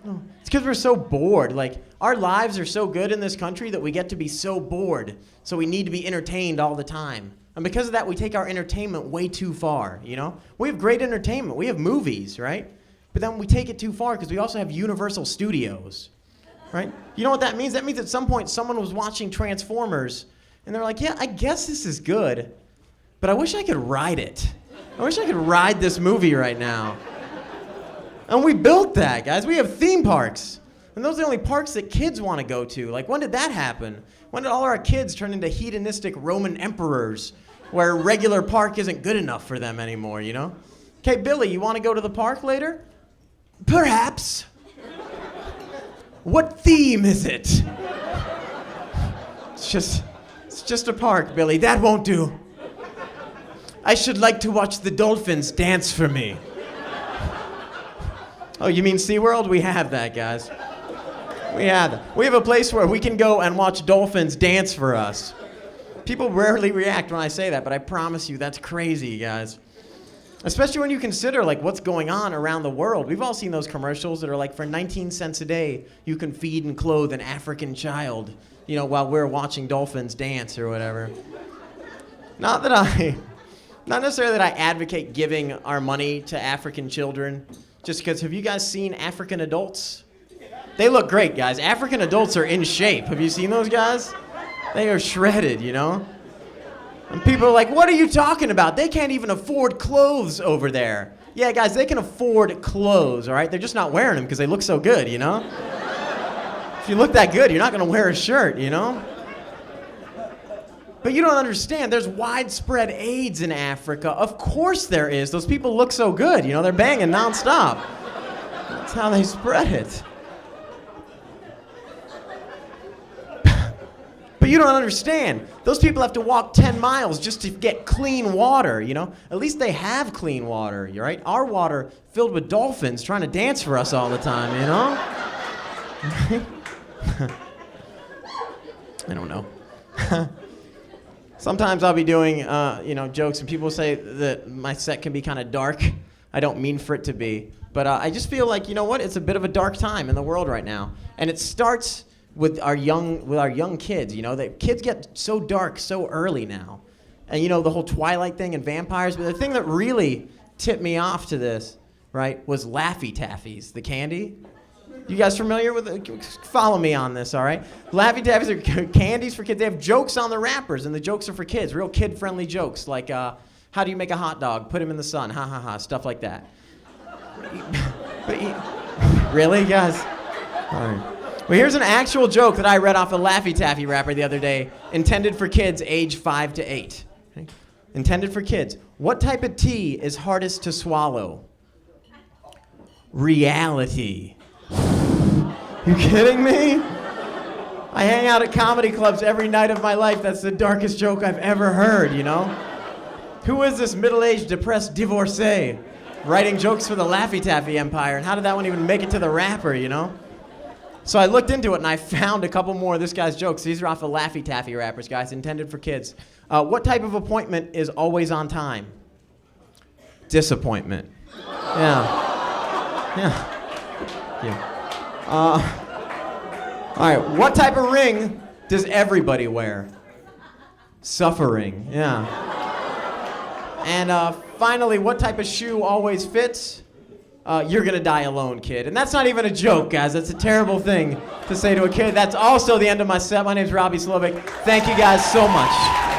No, it's because we're so bored. Like, our lives are so good in this country that we get to be so bored. So we need to be entertained all the time. And because of that, we take our entertainment way too far, you know? We have great entertainment. We have movies, right? But then we take it too far because we also have Universal Studios, right? You know what that means? That means at some point someone was watching Transformers and they're like, yeah, I guess this is good, but I wish I could ride it. I wish I could ride this movie right now. And we built that, guys. We have theme parks. And those are the only parks that kids want to go to. Like, when did that happen? When did all our kids turn into hedonistic Roman emperors where a regular park isn't good enough for them anymore, you know? Okay, Billy, you want to go to the park later? Perhaps. What theme is it? It's just a park, Billy. That won't do. I should like to watch the dolphins dance for me. Oh, you mean SeaWorld? We have that, guys. We have that. We have a place where we can go and watch dolphins dance for us. People rarely react when I say that, but I promise you that's crazy, guys. Especially when you consider like what's going on around the world. We've all seen those commercials that are like, for 19 cents a day, you can feed and clothe an African child, you know, while we're watching dolphins dance or whatever. Not necessarily that I advocate giving our money to African children, just because, have you guys seen African adults? They look great, guys. African adults are in shape. Have you seen those guys? They are shredded, you know? And people are like, what are you talking about? They can't even afford clothes over there. Yeah, guys, they can afford clothes, all right? They're just not wearing them because they look so good, you know? If you look that good, you're not going to wear a shirt, you know? But you don't understand. There's widespread AIDS in Africa. Of course there is. Those people look so good, you know? They're banging nonstop. That's how they spread it. But you don't understand. Those people have to walk 10 miles just to get clean water, you know? At least they have clean water, right? Our water filled with dolphins trying to dance for us all the time, you know? I don't know. Sometimes I'll be doing, jokes, and people say that my set can be kind of dark. I don't mean for it to be. But I just feel like, you know what? It's a bit of a dark time in the world right now. And it starts with our young kids, you know, that kids get so dark so early now. And you know, the whole Twilight thing and vampires, but the thing that really tipped me off to this, right, was Laffy Taffies, the candy. You guys familiar with it? Follow me on this, all right? Laffy Taffies are candies for kids. They have jokes on the wrappers, and the jokes are for kids, real kid-friendly jokes, like how do you make a hot dog? Put him in the sun, ha ha ha, stuff like that. Really, guys? All right. Well, here's an actual joke that I read off a Laffy Taffy wrapper the other day, intended for kids age 5 to 8. Okay? Intended for kids. What type of tea is hardest to swallow? Reality. You kidding me? I hang out at comedy clubs every night of my life. That's the darkest joke I've ever heard, you know? Who is this middle-aged, depressed divorcee writing jokes for the Laffy Taffy empire, and how did that one even make it to the wrapper, you know? So I looked into it, and I found a couple more of this guy's jokes. These are off the Laffy Taffy wrappers, guys, intended for kids. What type of appointment is always on time? Disappointment. Yeah. All right, what type of ring does everybody wear? Suffering, yeah. And finally, what type of shoe always fits? You're gonna die alone, kid. And that's not even a joke, guys. That's a terrible thing to say to a kid. That's also the end of my set. My name's Robbie Slovic. Thank you guys so much.